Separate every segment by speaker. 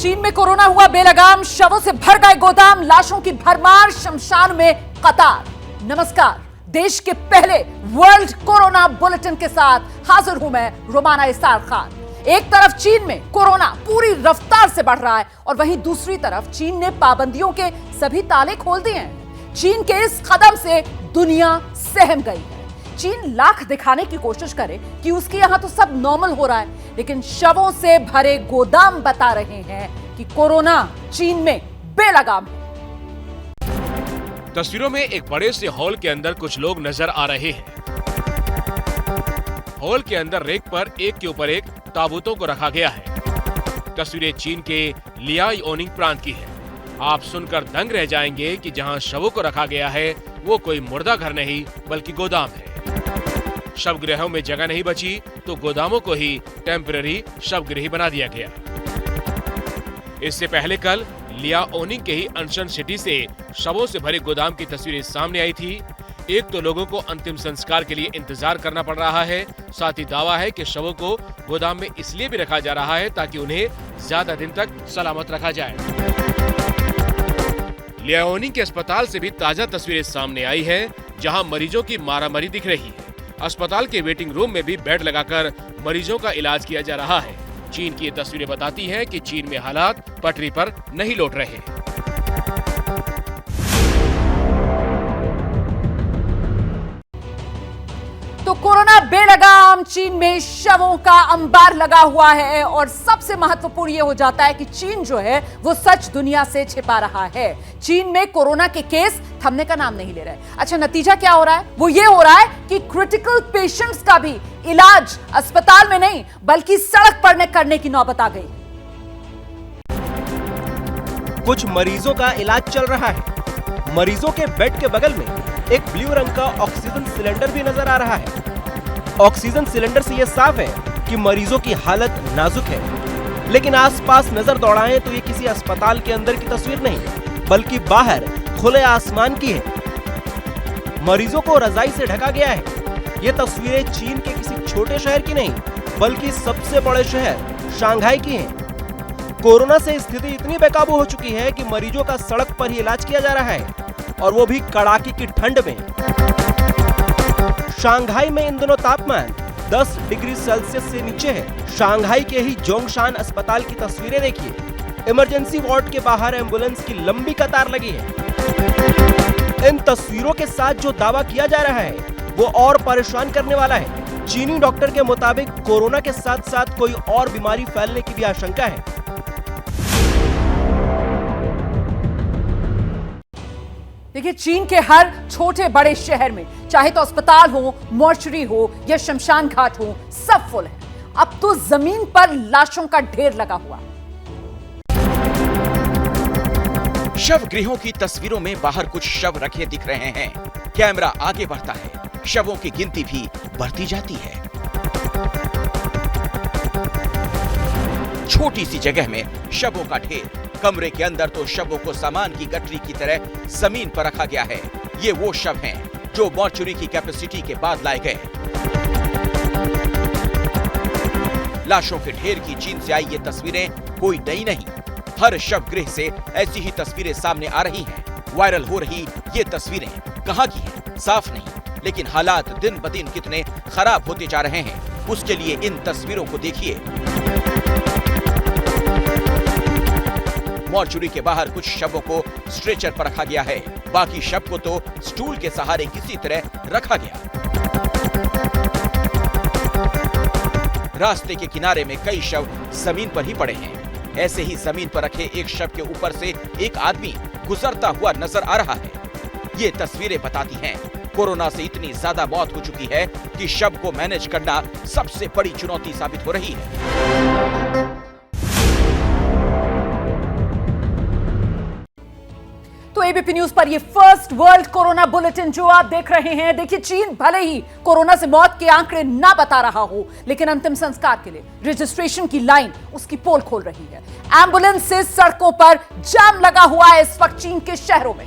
Speaker 1: चीन में कोरोना हुआ बेलगाम, शवों से भर गए गोदाम, लाशों की भरमार, शमशान में कतार। नमस्कार, देश के पहले वर्ल्ड कोरोना बुलेटिन के साथ हाजिर हूं मैं रोमाना इसार खान। एक तरफ चीन में कोरोना पूरी रफ्तार से बढ़ रहा है और वहीं दूसरी तरफ चीन ने पाबंदियों के सभी ताले खोल दिए हैं। चीन के इस कदम से दुनिया सहम गई है। चीन लाख दिखाने की कोशिश करे कि उसके यहां तो सब नॉर्मल हो रहा है, लेकिन शवों से भरे गोदाम बता रहे हैं कि कोरोना चीन में बेलगाम है।
Speaker 2: तस्वीरों में एक बड़े से हॉल के अंदर कुछ लोग नजर आ रहे हैं। हॉल के अंदर रेक पर एक के ऊपर एक ताबूतों को रखा गया है। तस्वीरें चीन के लियाओनिंग प्रांत की है। आप सुनकर दंग रह जाएंगे कि जहां शवों को रखा गया है वो कोई मुर्दा घर नहीं बल्कि गोदाम है। शवगृहों में जगह नहीं बची तो गोदामों को ही टेम्पररी शवगृह बना दिया गया। इससे पहले कल लियाओनिंग के ही अनशन सिटी से शवों से भरे गोदाम की तस्वीरें सामने आई थी। एक तो लोगों को अंतिम संस्कार के लिए इंतजार करना पड़ रहा है, साथ ही दावा है कि शवों को गोदाम में इसलिए भी रखा जा रहा है ताकि उन्हें ज्यादा दिन तक सलामत रखा जाए। लियाओनिंग के अस्पताल से भी ताजा तस्वीरें सामने आई है, जहां मरीजों की मारामारी दिख रही है। अस्पताल के वेटिंग रूम में भी बेड लगाकर मरीजों का इलाज किया जा रहा है। चीन की ये तस्वीरें बताती हैं कि चीन में हालात पटरी पर नहीं लौट रहे हैं।
Speaker 1: तो कोरोना बेलगाम, चीन में शवों का अंबार लगा हुआ है और सबसे महत्वपूर्ण यह हो जाता है कि चीन जो है वो सच दुनिया से छिपा रहा है। चीन में कोरोना के केस थमने का नाम नहीं ले रहे। अच्छा, नतीजा क्या हो रहा है? वो ये हो रहा है कि क्रिटिकल पेशेंट्स का भी इलाज अस्पताल में नहीं बल्कि सड़क पर करने की नौबत आ गई।
Speaker 3: कुछ मरीजों का इलाज चल रहा है। मरीजों के बेड के बगल में एक ब्लू रंग का ऑक्सीजन सिलेंडर भी नजर आ रहा है। ऑक्सीजन सिलेंडर से यह साफ है कि मरीजों की हालत नाजुक है, लेकिन आसपास नजर दौड़ाएं तो ये किसी अस्पताल के अंदर की तस्वीर नहीं बल्कि बाहर खुले आसमान की है। मरीजों को रजाई से ढका गया है। ये तस्वीरें चीन के किसी छोटे शहर की नहीं बल्कि सबसे बड़े शहर शंघाई की हैं। कोरोना से स्थिति इतनी बेकाबू हो चुकी है कि मरीजों का सड़क पर ही इलाज किया जा रहा है, और वो भी कड़ाके की ठंड में। शंघाई में इन दिनों तापमान 10 डिग्री सेल्सियस से नीचे है। शंघाई के ही जोंगशान अस्पताल की तस्वीरें देखिए। इमरजेंसी वार्ड के बाहर एम्बुलेंस की लंबी कतार लगी है। इन तस्वीरों के साथ जो दावा किया जा रहा है वो और परेशान करने वाला है। चीनी डॉक्टर के मुताबिक कोरोना के साथ साथ कोई और बीमारी फैलने की भी आशंका है।
Speaker 1: देखिए, चीन के हर छोटे बड़े शहर में चाहे तो अस्पताल हो, मोर्चरी हो या शमशान घाट हो, सब फुल है। अब तो जमीन पर लाशों का ढेर लगा हुआ।
Speaker 4: शव गृहों की तस्वीरों में बाहर कुछ शव रखे दिख रहे हैं। कैमरा आगे बढ़ता है, शवों की गिनती भी बढ़ती जाती है। छोटी सी जगह में शवों का ढेर। कमरे के अंदर तो शवों को सामान की गठरी की तरह जमीन पर रखा गया है। ये वो शव हैं जो मॉर्चुरी की कैपेसिटी के बाद लाए गए। लाशों के ढेर की चीन से आई ये तस्वीरें कोई नई नहीं। हर शव गृह से ऐसी ही तस्वीरें सामने आ रही हैं। वायरल हो रही ये तस्वीरें कहां की हैं साफ नहीं, लेकिन हालात दिन ब दिन कितने खराब होते जा रहे हैं उसके लिए इन तस्वीरों को देखिए। मॉर्चुरी के बाहर कुछ शवों को स्ट्रेचर पर रखा गया है, बाकी शव को तो स्टूल के सहारे किसी तरह रखा गया। रास्ते के किनारे में कई शव जमीन पर ही पड़े हैं। ऐसे ही जमीन पर रखे एक शव के ऊपर से एक आदमी गुजरता हुआ नजर आ रहा है। ये तस्वीरें बताती हैं कोरोना से इतनी ज्यादा मौत हो चुकी है कि शव को मैनेज करना सबसे बड़ी चुनौती साबित हो रही है।
Speaker 1: तो एबीपी न्यूज पर ये फर्स्ट वर्ल्ड कोरोना बुलेटिन जो आप देख रहे हैं। देखिए, चीन भले ही कोरोना से मौत के आंकड़े ना बता रहा हो, लेकिन अंतिम संस्कार के लिए रजिस्ट्रेशन की लाइन उसकी पोल खोल रही है। एम्बुलेंस से सड़कों पर जाम लगा हुआ है इस वक्त चीन के शहरों में।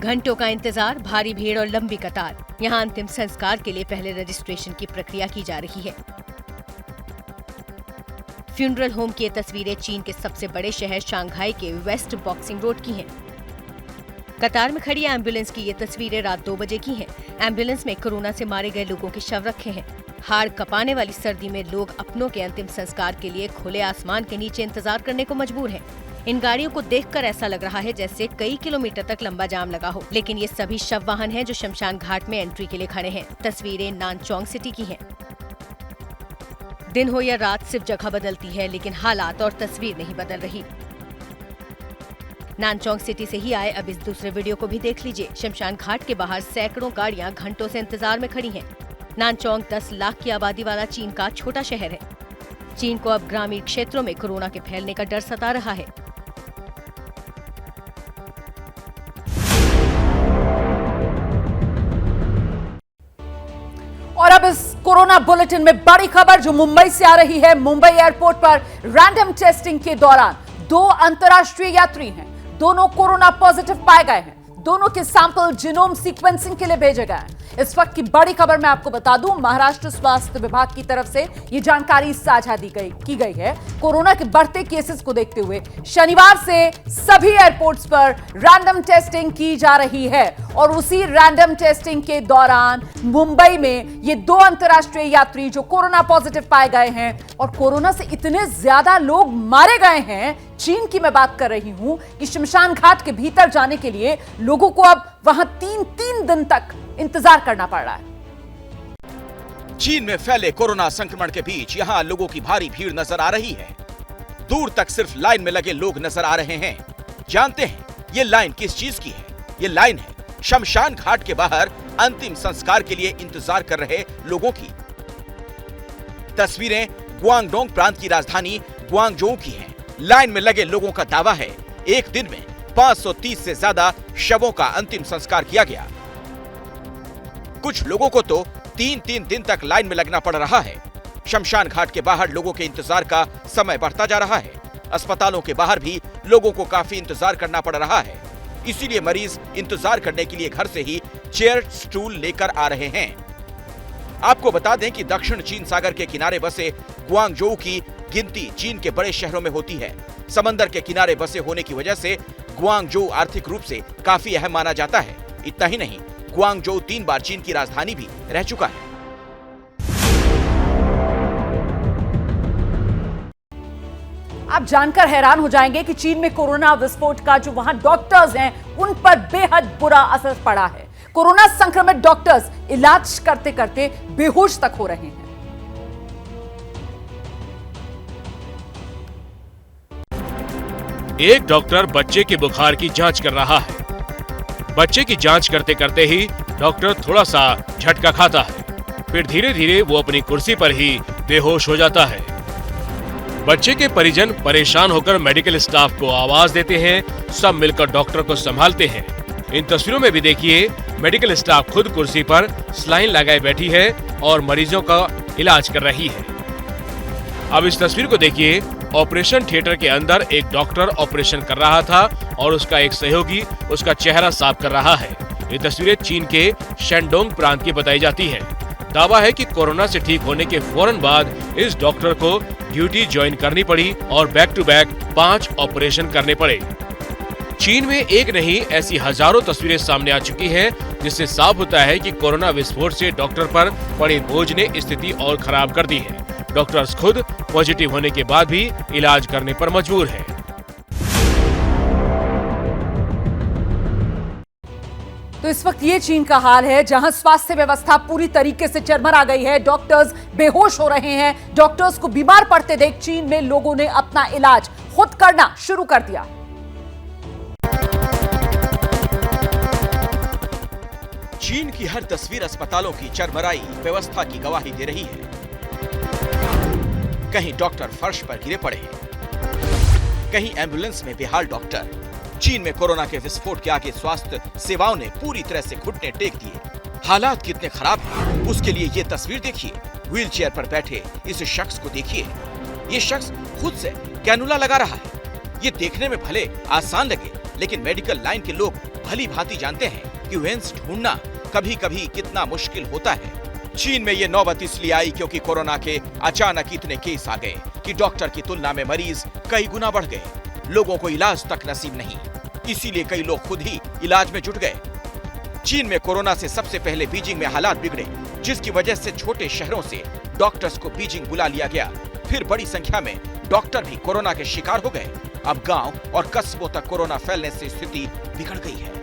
Speaker 5: घंटों का इंतजार, भारी भीड़ और लंबी कतार। यहाँ अंतिम संस्कार के लिए पहले रजिस्ट्रेशन की प्रक्रिया की जा रही है। फ्यूनरल होम की ये तस्वीरें चीन के सबसे बड़े शहर शंघाई के वेस्ट बॉक्सिंग रोड की हैं। कतार में खड़ी एम्बुलेंस की ये तस्वीरें रात 2 बजे की हैं। एम्बुलेंस में कोरोना से मारे गए लोगों के शव रखे हैं। हाड़ कपाने वाली सर्दी में लोग अपनों के अंतिम संस्कार के लिए खुले आसमान के नीचे इंतजार करने को मजबूर हैं। इन गाड़ियों को देखकर ऐसा लग रहा है जैसे कई किलोमीटर तक लंबा जाम लगा हो, लेकिन ये सभी शव वाहन हैं जो शमशान घाट में एंट्री के लिए खड़े हैं। तस्वीरें नानचोंग सिटी की हैं। दिन हो या रात सिर्फ जगह बदलती है, लेकिन हालात और तस्वीर नहीं बदल रही। नानचोंग सिटी से ही आए अब इस दूसरे वीडियो को भी देख लीजिए। शमशान घाट के बाहर सैकड़ों गाड़ियां घंटों से इंतजार में खड़ी हैं। नानचोंग 10 लाख की आबादी वाला चीन का छोटा शहर है। चीन को अब ग्रामीण क्षेत्रों में कोरोना के फैलने का डर सता रहा है।
Speaker 1: और अब इस कोरोना बुलेटिन में बड़ी खबर जो मुंबई से आ रही है। मुंबई एयरपोर्ट पर रैंडम टेस्टिंग के दौरान 2 अंतर्राष्ट्रीय यात्री हैं। दोनों कोरोना पॉजिटिव पाए गए हैं। दोनों के सैंपल जीनोम सीक्वेंसिंग के लिए भेजे गए हैं। इस वक्त की बड़ी खबर मैं आपको बता दूं, महाराष्ट्र स्वास्थ्य विभाग की तरफ से ये जानकारी साझा की गई है। कोरोना के बढ़ते केसेस को देखते हुए शनिवार से सभी एयरपोर्ट्स पर रैंडम टेस्टिंग की जा रही है और उसी रैंडम टेस्टिंग के दौरान मुंबई में ये 2 अंतर्राष्ट्रीय यात्री जो कोरोना पॉजिटिव पाए गए हैं और कोरोना से इतने ज्यादा लोग मारे गए हैं। चीन की मैं बात कर रही हूं कि शमशान घाट के भीतर जाने के लिए लोगों को अब वहां 3 दिन तक इंतजार करना पड़ रहा है।
Speaker 4: चीन में फैले कोरोना संक्रमण के बीच यहां लोगों की भारी भीड़ नजर आ रही है। दूर तक सिर्फ लाइन में लगे लोग नजर आ रहे हैं। जानते हैं ये लाइन किस चीज की है? ये लाइन है शमशान घाट के बाहर अंतिम संस्कार के लिए इंतजार कर रहे लोगों की। तस्वीरें गुआंगडोंग प्रांत की राजधानी गुआंगझोउ की हैं। लाइन में लगे लोगों का दावा है एक दिन में 530 से ज्यादा शवों का अंतिम संस्कार किया गया। कुछ लोगों को तो 3 दिन तक लाइन में लगना पड़ रहा है। शमशान घाट के बाहर लोगों के इंतजार का समय बढ़ता जा रहा है। अस्पतालों के बाहर भी लोगों को काफी इंतजार करना पड़ रहा है। इसीलिए मरीज इंतजार करने के लिए घर से ही चेयर स्टूल लेकर आ रहे हैं। आपको बता दें कि दक्षिण चीन सागर के किनारे बसे गुआंगझोउ की गिनती चीन के बड़े शहरों में होती है। समंदर के किनारे बसे होने की वजह से गुआंगझोउ आर्थिक रूप से काफी अहम माना जाता है। इतना ही नहीं, गुआंगझोउ 3 बार चीन की राजधानी भी रह चुका है।
Speaker 1: आप जानकर हैरान हो जाएंगे कि चीन में कोरोना विस्फोट का जो वहां डॉक्टर्स हैं उन पर बेहद बुरा असर पड़ा है। कोरोना संक्रमित डॉक्टर्स इलाज करते करते बेहोश तक हो रहे हैं।
Speaker 2: एक डॉक्टर बच्चे के बुखार की जांच कर रहा है। बच्चे की जांच करते करते ही डॉक्टर थोड़ा सा झटका खाता है, फिर धीरे धीरे वो अपनी कुर्सी पर ही बेहोश हो जाता है। बच्चे के परिजन परेशान होकर मेडिकल स्टाफ को आवाज देते हैं। सब मिलकर डॉक्टर को संभालते हैं। इन तस्वीरों में भी देखिए, मेडिकल स्टाफ खुद कुर्सी पर स्लाइन लगाए बैठी है और मरीजों का इलाज कर रही है। अब इस तस्वीर को देखिए। ऑपरेशन थिएटर के अंदर एक डॉक्टर ऑपरेशन कर रहा था और उसका एक सहयोगी उसका चेहरा साफ कर रहा है। ये तस्वीरें चीन के शेंडोंग प्रांत की बताई जाती है। दावा है कि कोरोना से ठीक होने के फौरन बाद इस डॉक्टर को ड्यूटी ज्वाइन करनी पड़ी और बैक टू बैक 5 ऑपरेशन करने पड़े। चीन में एक नहीं ऐसी हजारों तस्वीरें सामने आ चुकी हैं, जिससे साफ होता है कि कोरोना विस्फोट से डॉक्टर पर पड़े बोझ ने स्थिति और खराब कर दी है। डॉक्टर्स खुद पॉजिटिव होने के बाद भी इलाज करने पर मजबूर है।
Speaker 1: तो इस वक्त ये चीन का हाल है, जहां स्वास्थ्य व्यवस्था पूरी तरीके से चरमरा गई है। डॉक्टर्स बेहोश हो रहे हैं। डॉक्टर्स को बीमार पड़ते देख चीन में लोगों ने अपना इलाज खुद करना शुरू कर दिया।
Speaker 4: चीन की हर तस्वीर अस्पतालों की चरमराई व्यवस्था की गवाही दे रही है। कहीं डॉक्टर फर्श पर गिरे पड़े हैं, कहीं एम्बुलेंस में बेहाल डॉक्टर। चीन में कोरोना के विस्फोट के आगे स्वास्थ्य सेवाओं ने पूरी तरह से घुटने टेक दिए। हालात कितने खराब हैं, उसके लिए ये तस्वीर देखिए। व्हीलचेयर पर बैठे इस शख्स को देखिए। ये शख्स खुद से कैनुला लगा रहा है। ये देखने में भले आसान लगे, लेकिन मेडिकल लाइन के लोग भली भांति जानते हैं कि वेंस ढूंढना कभी कभी कितना मुश्किल होता है। चीन में ये नौबत इसलिए आई क्योंकि कोरोना के अचानक इतने केस आ गए कि डॉक्टर की तुलना में मरीज कई गुना बढ़ गए। लोगों को इलाज तक नसीब नहीं, इसीलिए कई लोग खुद ही इलाज में जुट गए। चीन में कोरोना से सबसे पहले बीजिंग में हालात बिगड़े, जिसकी वजह से छोटे शहरों से डॉक्टर्स को बीजिंग बुला लिया गया। फिर बड़ी संख्या में डॉक्टर भी कोरोना के शिकार हो गए। अब गांव और कस्बों तक कोरोना फैलने से स्थिति बिगड़ गई है।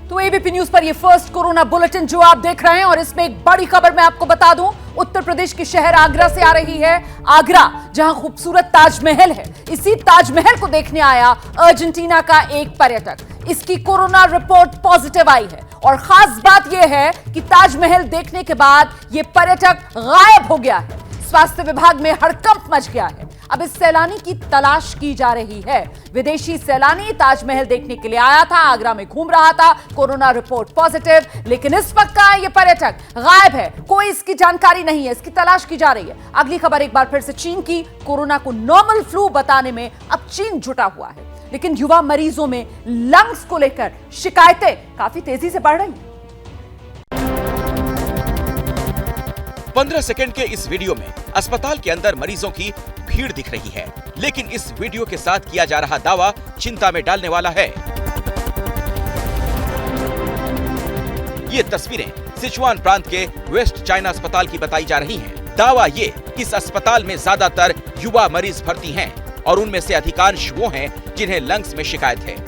Speaker 1: तो एबीपी न्यूज पर ये फर्स्ट कोरोना बुलेटिन जो आप देख रहे हैं, और इसमें एक बड़ी खबर मैं आपको बता दूं, उत्तर प्रदेश के शहर आगरा से आ रही है। आगरा जहां खूबसूरत ताजमहल है, इसी ताजमहल को देखने आया अर्जेंटीना का एक पर्यटक। इसकी कोरोना रिपोर्ट पॉजिटिव आई है, और खास बात यह है कि ताजमहल देखने के बाद यह पर्यटक गायब हो गया है। स्वास्थ्य विभाग में हड़कंप मच गया है। अब इस सैलानी की तलाश की जा रही है। विदेशी सैलानी ताजमहल देखने के लिए आया था, आगरा में घूम रहा था, कोरोना रिपोर्ट पॉजिटिव, लेकिन इस वक्त का ये पर्यटक गायब है। कोई इसकी जानकारी नहीं है, इसकी तलाश की जा रही है। अगली खबर एक बार फिर से चीन की। कोरोना को नॉर्मल फ्लू बताने में अब चीन जुटा हुआ है, लेकिन युवा मरीजों में लंग्स को लेकर शिकायतें काफी तेजी से बढ़ रही हैं।
Speaker 4: 15 सेकंड के इस वीडियो में अस्पताल के अंदर मरीजों की भीड़ दिख रही है, लेकिन इस वीडियो के साथ किया जा रहा दावा चिंता में डालने वाला है। ये तस्वीरें सिचुआन प्रांत के वेस्ट चाइना अस्पताल की बताई जा रही हैं। दावा ये, इस अस्पताल में ज्यादातर युवा मरीज भर्ती हैं और उनमें से अधिकांश वो हैं जिन्हें लंग्स में शिकायत है।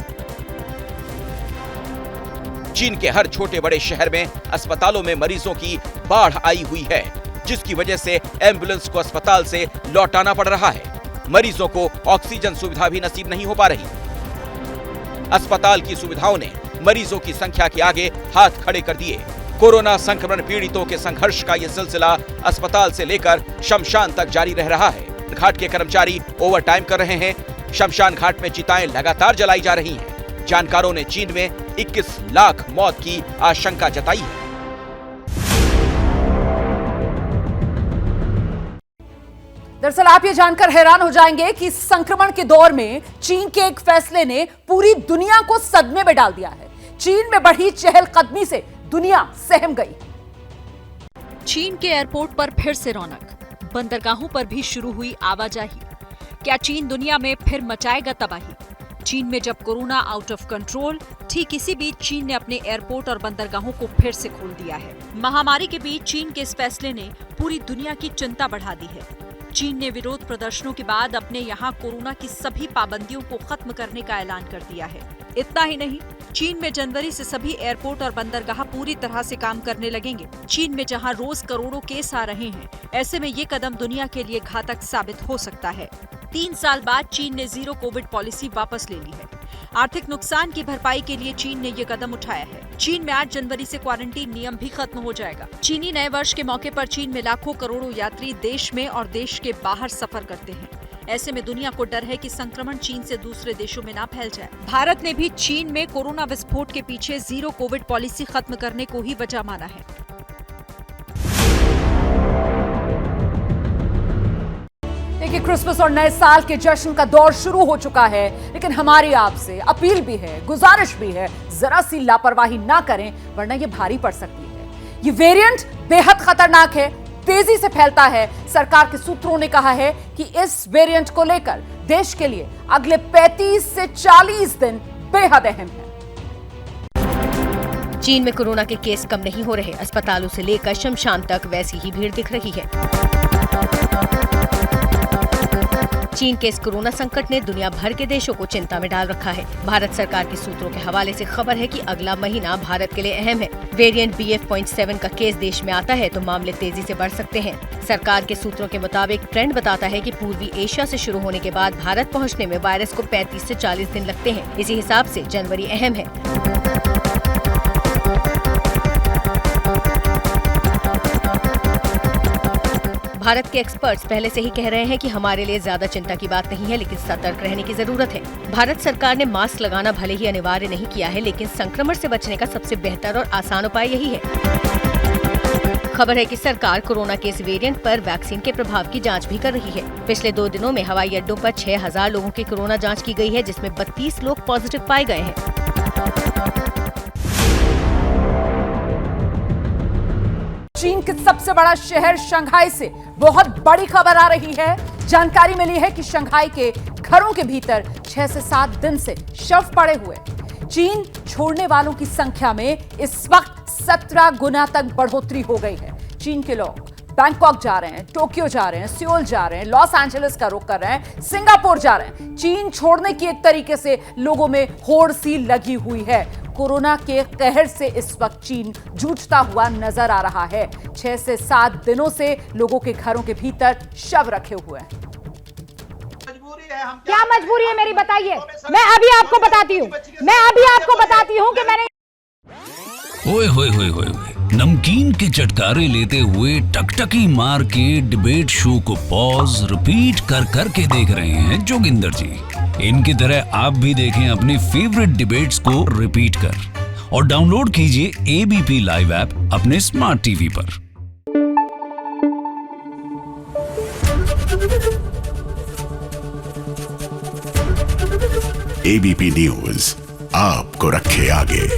Speaker 4: चीन के हर छोटे बड़े शहर में अस्पतालों में मरीजों की बाढ़ आई हुई है, जिसकी वजह से एम्बुलेंस को अस्पताल से लौटाना पड़ रहा है। मरीजों को ऑक्सीजन सुविधा भी नसीब नहीं हो पा रही। अस्पताल की सुविधाओं ने मरीजों की संख्या के आगे हाथ खड़े कर दिए। कोरोना संक्रमण पीड़ितों के संघर्ष का यह सिलसिला अस्पताल से लेकर शमशान तक जारी रह रहा है। घाट के कर्मचारी ओवर टाइम कर रहे हैं। शमशान घाट में चिताएं लगातार जलाई जा रही हैं। जानकारों ने चीन में 21 लाख मौत की आशंका जताई है।
Speaker 1: दरअसल आप ये जानकर हैरान हो जाएंगे कि संक्रमण के दौर में चीन के एक फैसले ने पूरी दुनिया को सदमे में डाल दिया है। चीन में बढ़ी चहलकदमी से दुनिया सहम गई।
Speaker 6: चीन के एयरपोर्ट पर फिर से रौनक, बंदरगाहों पर भी शुरू हुई आवाजाही। क्या चीन दुनिया में फिर मचाएगा तबाही? चीन में जब कोरोना आउट ऑफ कंट्रोल, ठीक इसी बीच चीन ने अपने एयरपोर्ट और बंदरगाहों को फिर से खोल दिया है। महामारी के बीच चीन के इस फैसले ने पूरी दुनिया की चिंता बढ़ा दी है। चीन ने विरोध प्रदर्शनों के बाद अपने यहाँ कोरोना की सभी पाबंदियों को खत्म करने का ऐलान कर दिया है। इतना ही नहीं, चीन में जनवरी से सभी एयरपोर्ट और बंदरगाह पूरी तरह से काम करने लगेंगे। चीन में जहां रोज करोड़ों केस आ रहे हैं, ऐसे में ये कदम दुनिया के लिए घातक साबित हो सकता है। 3 साल बाद चीन ने जीरो कोविड पॉलिसी वापस ले ली है। आर्थिक नुकसान की भरपाई के लिए चीन ने ये कदम उठाया है। चीन में 8 जनवरी से क्वारंटीन नियम भी खत्म हो जाएगा। चीनी नए वर्ष के मौके पर चीन में लाखों करोड़ों यात्री देश में और देश के बाहर सफर करते हैं। ऐसे में दुनिया को डर है कि संक्रमण चीन से दूसरे देशों में ना फैल जाए। भारत ने भी चीन में कोरोना विस्फोट के पीछे जीरो कोविड पॉलिसी खत्म करने को ही वजह माना है।
Speaker 1: देखिए, क्रिसमस और नए साल के जश्न का दौर शुरू हो चुका है, लेकिन हमारी आपसे अपील भी है, गुजारिश भी है, जरा सी लापरवाही ना करें, वरना ये भारी पड़ सकती है। ये वेरिएंट बेहद खतरनाक है, तेजी से फैलता है। सरकार के सूत्रों ने कहा है कि इस वेरिएंट को लेकर देश के लिए अगले 35 से 40 दिन बेहद अहम है।
Speaker 5: चीन में कोरोना के केस कम नहीं हो रहे। अस्पतालों से लेकर शमशान तक वैसी ही भीड़ दिख रही है। चीन के इस कोरोना संकट ने दुनिया भर के देशों को चिंता में डाल रखा है। भारत सरकार के सूत्रों के हवाले से खबर है कि अगला महीना भारत के लिए अहम है। वेरिएंट BF.7 का केस देश में आता है तो मामले तेजी से बढ़ सकते हैं। सरकार के सूत्रों के मुताबिक ट्रेंड बताता है कि पूर्वी एशिया से शुरू होने के बाद भारत पहुंचने में वायरस को 35 से 40 दिन लगते हैं। इसी हिसाब से जनवरी अहम है। भारत के एक्सपर्ट्स पहले से ही कह रहे हैं कि हमारे लिए ज्यादा चिंता की बात नहीं है, लेकिन सतर्क रहने की जरूरत है। भारत सरकार ने मास्क लगाना भले ही अनिवार्य नहीं किया है, लेकिन संक्रमण से बचने का सबसे बेहतर और आसान उपाय यही है। खबर है कि सरकार कोरोना के इस वेरिएंट पर वैक्सीन के प्रभाव की जांच भी कर रही है। पिछले 2 दिनों में हवाई अड्डों पर 6000 लोगों की कोरोना जांच की गई है, जिसमें 32 लोग पॉजिटिव पाए गए हैं।
Speaker 1: चीन के सबसे बड़ा शहर शंघाई से बहुत बड़ी खबर आ रही है। जानकारी मिली है कि शंघाई के घरों के भीतर 6 से 7 दिन से शव पड़े हुए। चीन छोड़ने वालों की संख्या में इस वक्त 17 गुना तक बढ़ोतरी हो गई है। चीन के लोग बैंकॉक जा रहे हैं, टोक्यो जा रहे हैं, सियोल जा रहे हैं, लॉस एंजलिस का रुख कर रहे हैं, सिंगापुर जा रहे हैं। चीन छोड़ने की एक तरीके से लोगों में होड़ सी लगी हुई है। कोरोना के कहर से इस वक्त चीन जूझता हुआ नजर आ रहा है। 6 से 7 दिनों से लोगों के घरों के भीतर शव रखे हुए हैं।
Speaker 7: क्या मजबूरी है मेरी, बताइए। मैं अभी आपको बताती हूँ कि मैंने
Speaker 8: ओए होए होए होए नमकीन के चटकारे लेते हुए टकटकी मार के डिबेट शो को पॉज रिपीट कर कर के देख रहे हैं जोगिंदर जी। इनकी तरह आप भी देखें अपनी फेवरेट डिबेट्स को रिपीट कर और डाउनलोड कीजिए एबीपी लाइव ऐप अपने स्मार्ट टीवी पर।
Speaker 9: एबीपी न्यूज आपको रखे आगे।